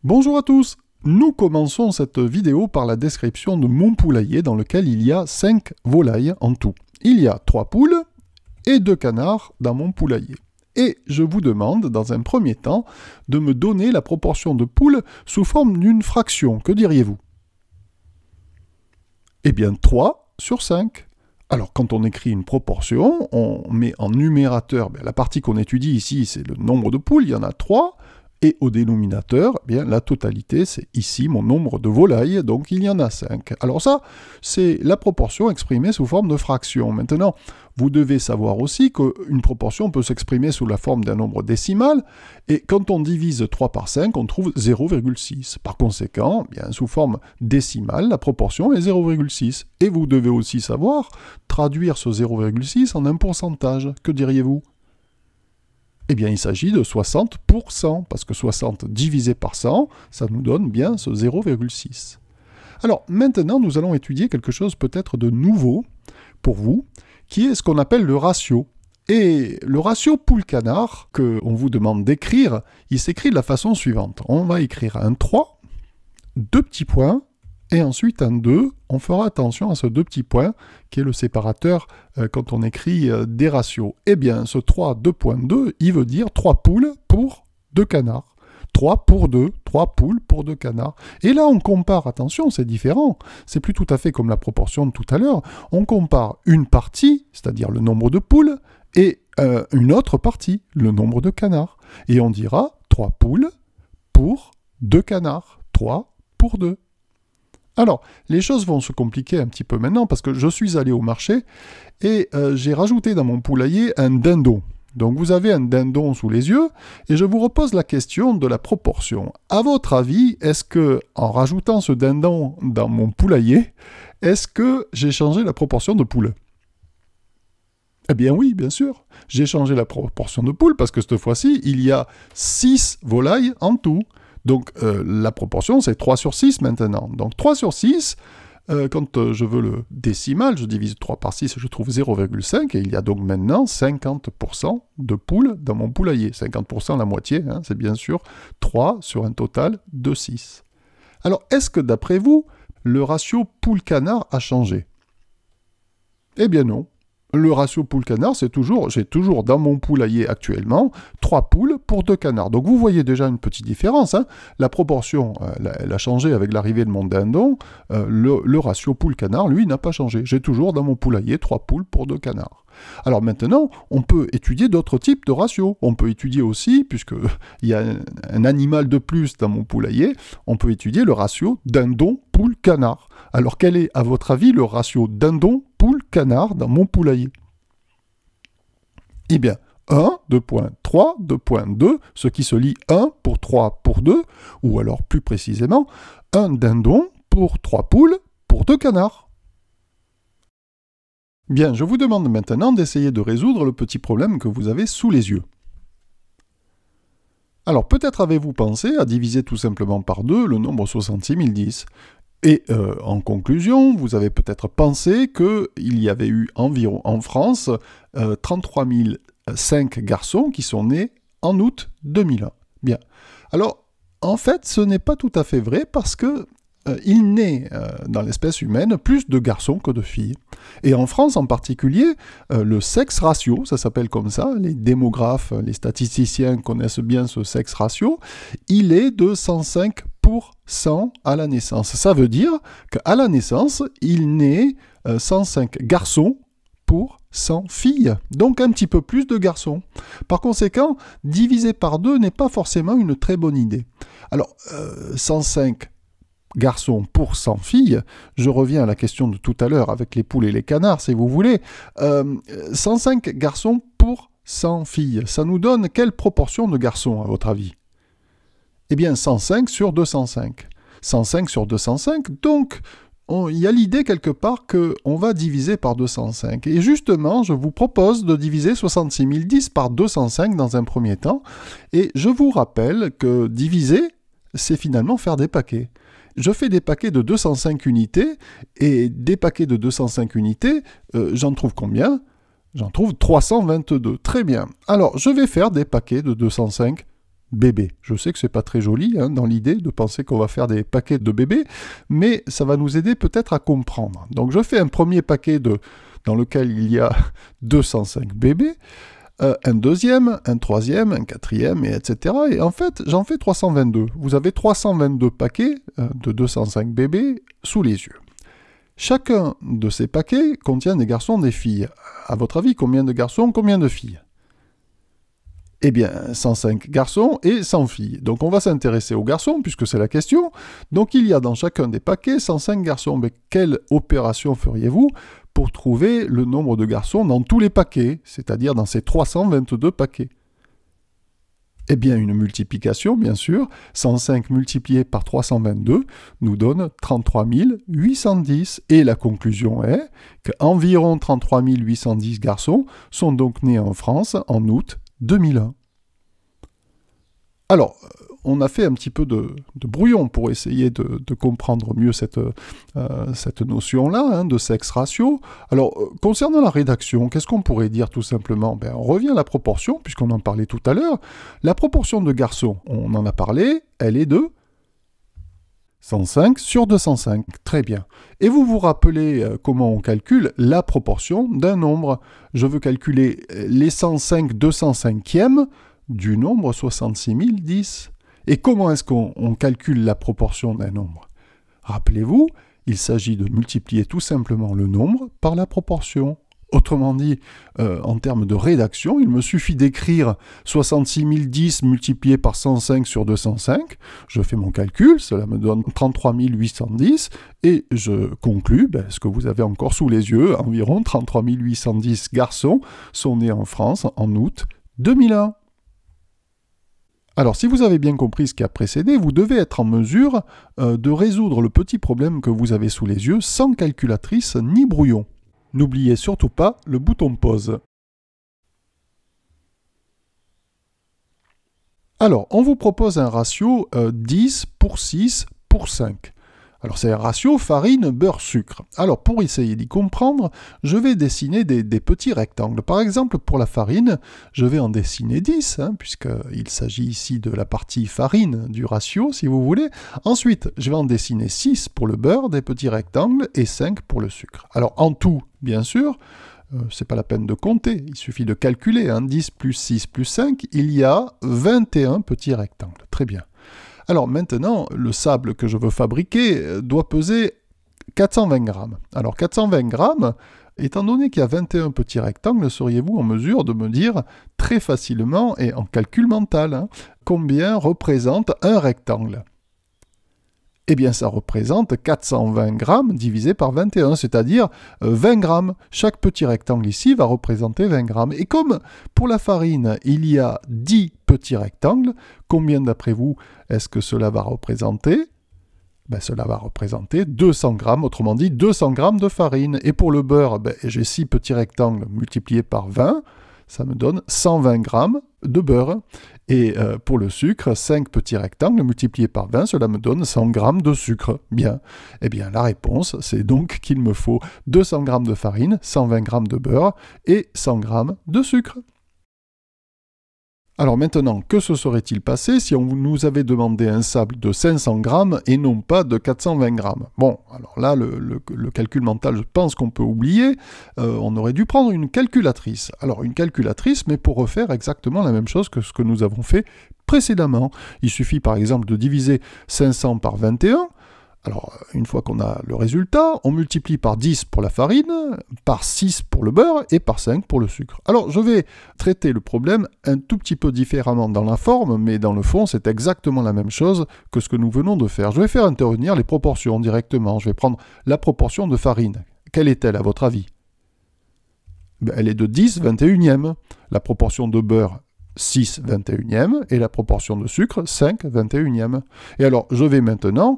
Bonjour à tous. Nous commençons cette vidéo par la description de mon poulailler dans lequel il y a 5 volailles en tout. Il y a 3 poules et 2 canards dans mon poulailler. Et je vous demande, dans un premier temps, de me donner la proportion de poules sous forme d'une fraction. Que diriez-vous? Eh bien, 3 sur 5. Alors, quand on écrit une proportion, on met en numérateur, la partie qu'on étudie ici, c'est le nombre de poules, il y en a 3. Et au dénominateur, la totalité, c'est ici mon nombre de volailles, donc il y en a 5. Alors ça, c'est la proportion exprimée sous forme de fraction. Maintenant, vous devez savoir aussi qu'une proportion peut s'exprimer sous la forme d'un nombre décimal, et quand on divise 3 par 5, on trouve 0,6. Par conséquent, sous forme décimale, la proportion est 0,6. Et vous devez aussi savoir traduire ce 0,6 en un pourcentage. Que diriez-vous ? Eh bien, il s'agit de 60%, parce que 60 divisé par 100, ça nous donne bien ce 0,6. Alors, maintenant, nous allons étudier quelque chose peut-être de nouveau pour vous, qui est ce qu'on appelle le ratio. Et le ratio poule-canard, qu'on vous demande d'écrire, il s'écrit de la façon suivante. On va écrire un 3, 2 petits points, et ensuite un 2, on fera attention à ce 2 petits points, qui est le séparateur quand on écrit des ratios. Eh bien, ce 3, 2.2, il veut dire 3 poules pour 2 canards. 3 pour 2, 3 poules pour 2 canards. Et là, on compare, attention, c'est différent. C'est plus tout à fait comme la proportion de tout à l'heure. On compare une partie, c'est-à-dire le nombre de poules, et une autre partie, le nombre de canards. Et on dira 3 poules pour 2 canards. 3 pour 2. Alors, les choses vont se compliquer un petit peu maintenant parce que je suis allé au marché et j'ai rajouté dans mon poulailler un dindon. Donc vous avez un dindon sous les yeux et je vous repose la question de la proportion. À votre avis, est-ce que en rajoutant ce dindon dans mon poulailler, est-ce que j'ai changé la proportion de poules? Eh bien oui, bien sûr. J'ai changé la proportion de poules parce que cette fois-ci, il y a 6 volailles en tout. Donc la proportion, c'est 3 sur 6 maintenant. Donc 3 sur 6, quand je veux le décimal, je divise 3 par 6 et je trouve 0,5. Et il y a donc maintenant 50% de poules dans mon poulailler. 50%, la moitié, c'est bien sûr 3 sur un total de 6. Alors, est-ce que d'après vous, le ratio poule-canard a changé? Eh bien non. Le ratio poule-canard, j'ai toujours dans mon poulailler actuellement 3 poules pour 2 canards. Donc vous voyez déjà une petite différence. La proportion, elle a changé avec l'arrivée de mon dindon. Le ratio poule-canard, lui, n'a pas changé. J'ai toujours dans mon poulailler 3 poules pour 2 canards. Alors maintenant, on peut étudier d'autres types de ratios. On peut étudier aussi, puisqu'il y a un animal de plus dans mon poulailler, on peut étudier le ratio dindon-poule-canard. Alors quel est, à votre avis, le ratio dindon-poule-canard dans mon poulailler? Eh bien, 1, 2.3, 2.2, ce qui se lit 1 pour 3 pour 2, ou alors plus précisément, un dindon pour 3 poules pour 2 canards. Bien, je vous demande maintenant d'essayer de résoudre le petit problème que vous avez sous les yeux. Alors, peut-être avez-vous pensé à diviser tout simplement par 2 le nombre 66 010. Et en conclusion, vous avez peut-être pensé qu'il y avait eu environ en France 33 005 garçons qui sont nés en août 2001. Bien. Alors, en fait, ce n'est pas tout à fait vrai parce que il naît dans l'espèce humaine plus de garçons que de filles. Et en France en particulier, le sexe ratio, ça s'appelle comme ça, les démographes, les statisticiens connaissent bien ce sexe ratio, il est de 105 pour 100 à la naissance. Ça veut dire qu'à la naissance, il naît 105 garçons pour 100 filles, donc un petit peu plus de garçons. Par conséquent, diviser par 2 n'est pas forcément une très bonne idée. Alors, 105 garçons pour 100 filles, je reviens à la question de tout à l'heure avec les poules et les canards, si vous voulez, 105 garçons pour 100 filles, ça nous donne quelle proportion de garçons, à votre avis? Eh bien, 105 sur 205. 105 sur 205, donc il y a l'idée quelque part qu'on va diviser par 205. Et justement, je vous propose de diviser 66 010 par 205 dans un premier temps. Et je vous rappelle que diviser, c'est finalement faire des paquets. Je fais des paquets de 205 unités, et des paquets de 205 unités, j'en trouve combien? J'en trouve 322. Très bien. Alors, je vais faire des paquets de 205 bébés. Je sais que c'est pas très joli hein, dans l'idée de penser qu'on va faire des paquets de bébés, mais ça va nous aider peut-être à comprendre. Donc je fais un premier paquet dans lequel il y a 205 bébés, un deuxième, un troisième, un quatrième, et etc. Et en fait, j'en fais 322. Vous avez 322 paquets de 205 bébés sous les yeux. Chacun de ces paquets contient des garçons, des filles. À votre avis, combien de garçons, combien de filles? Eh bien, 105 garçons et 100 filles. Donc on va s'intéresser aux garçons, puisque c'est la question. Donc il y a dans chacun des paquets 105 garçons. Mais quelle opération feriez-vous pour trouver le nombre de garçons dans tous les paquets, c'est-à-dire dans ces 322 paquets? Eh bien, une multiplication, bien sûr. 105 multiplié par 322 nous donne 33 810. Et la conclusion est qu'environ 33 810 garçons sont donc nés en France en août 2001. Alors, on a fait un petit peu de brouillon pour essayer de comprendre mieux cette notion-là, hein, de sexe ratio. Alors, concernant la rédaction, qu'est-ce qu'on pourrait dire tout simplement? On revient à la proportion, puisqu'on en parlait tout à l'heure. La proportion de garçons, on en a parlé, elle est de 105 sur 205. Très bien. Et vous vous rappelez comment on calcule la proportion d'un nombre? Je veux calculer les 105 205e du nombre 66 010. Et comment est-ce qu'on calcule la proportion d'un nombre? Rappelez-vous, il s'agit de multiplier tout simplement le nombre par la proportion. Autrement dit, en termes de rédaction, il me suffit d'écrire 66 010 multiplié par 105 sur 205. Je fais mon calcul, cela me donne 33 810, et je conclus, ce que vous avez encore sous les yeux, environ 33 810 garçons sont nés en France en août 2001. Alors, si vous avez bien compris ce qui a précédé, vous devez être en mesure de résoudre le petit problème que vous avez sous les yeux sans calculatrice ni brouillon. N'oubliez surtout pas le bouton pause. Alors, on vous propose un ratio 10 pour 6 pour 5. Alors, c'est un ratio farine, beurre, sucre. Alors, pour essayer d'y comprendre, je vais dessiner des petits rectangles. Par exemple, pour la farine, je vais en dessiner 10, puisqu'il s'agit ici de la partie farine du ratio, si vous voulez. Ensuite, je vais en dessiner 6 pour le beurre, des petits rectangles, et 5 pour le sucre. Alors, en tout, bien sûr, c'est pas la peine de compter, il suffit de calculer. 10 plus 6 plus 5, il y a 21 petits rectangles. Très bien. Alors maintenant, le sable que je veux fabriquer doit peser 420 grammes. Alors 420 grammes, étant donné qu'il y a 21 petits rectangles, seriez-vous en mesure de me dire très facilement et en calcul mental combien représente un rectangle? Eh bien, ça représente 420 grammes divisé par 21, c'est-à-dire 20 grammes. Chaque petit rectangle ici va représenter 20 grammes. Et comme pour la farine, il y a 10 petits rectangles, combien d'après vous est-ce que cela va représenter? Cela va représenter 200 grammes, autrement dit 200 grammes de farine. Et pour le beurre, j'ai 6 petits rectangles multipliés par 20, ça me donne 120 grammes de beurre. Et pour le sucre, 5 petits rectangles multipliés par 20, cela me donne 100 grammes de sucre. Bien. Eh bien, la réponse, c'est donc qu'il me faut 200 grammes de farine, 120 grammes de beurre et 100 grammes de sucre. Alors maintenant, que se serait-il passé si on nous avait demandé un sable de 500 grammes et non pas de 420 grammes? Bon, alors là, le calcul mental, je pense qu'on peut oublier. On aurait dû prendre une calculatrice. Alors une calculatrice, mais pour refaire exactement la même chose que ce que nous avons fait précédemment. Il suffit par exemple de diviser 500 par 21. Alors, une fois qu'on a le résultat, on multiplie par 10 pour la farine, par 6 pour le beurre et par 5 pour le sucre. Alors, je vais traiter le problème un tout petit peu différemment dans la forme, mais dans le fond, c'est exactement la même chose que ce que nous venons de faire. Je vais faire intervenir les proportions directement. Je vais prendre la proportion de farine. Quelle est-elle, à votre avis? Elle est de 10 21e. La proportion de beurre, 6 21e, et la proportion de sucre, 5 21e. Et alors, je vais maintenant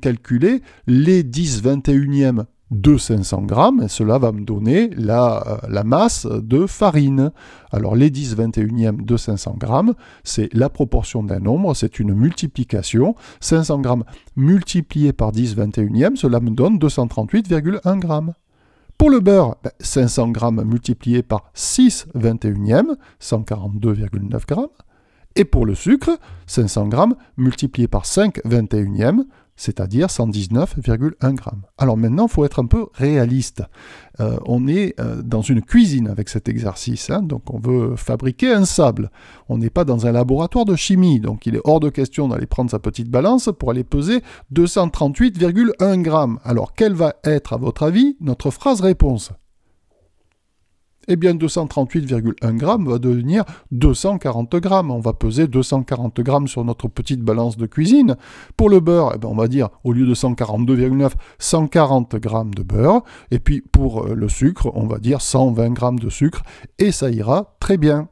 calculer les 10 21e de 500 grammes, et cela va me donner la masse de farine. Alors, les 10 21e de 500 grammes, c'est la proportion d'un nombre, c'est une multiplication. 500 grammes multiplié par 10 21e, cela me donne 238,1 grammes. Pour le beurre, 500 grammes multiplié par 6 21e, 142,9 grammes. Et pour le sucre, 500 grammes multiplié par 5 21e, c'est-à-dire 119,1 grammes. Alors maintenant, il faut être un peu réaliste. On est dans une cuisine avec cet exercice, hein, donc on veut fabriquer un sable. On n'est pas dans un laboratoire de chimie, donc il est hors de question d'aller prendre sa petite balance pour aller peser 238,1 grammes. Alors quelle va être, à votre avis, notre phrase réponse ? Eh bien 238,1 grammes va devenir 240 grammes. On va peser 240 grammes sur notre petite balance de cuisine. Pour le beurre, eh bien, on va dire, au lieu de 142,9, 140 grammes de beurre. Et puis pour le sucre, on va dire 120 grammes de sucre. Et ça ira très bien.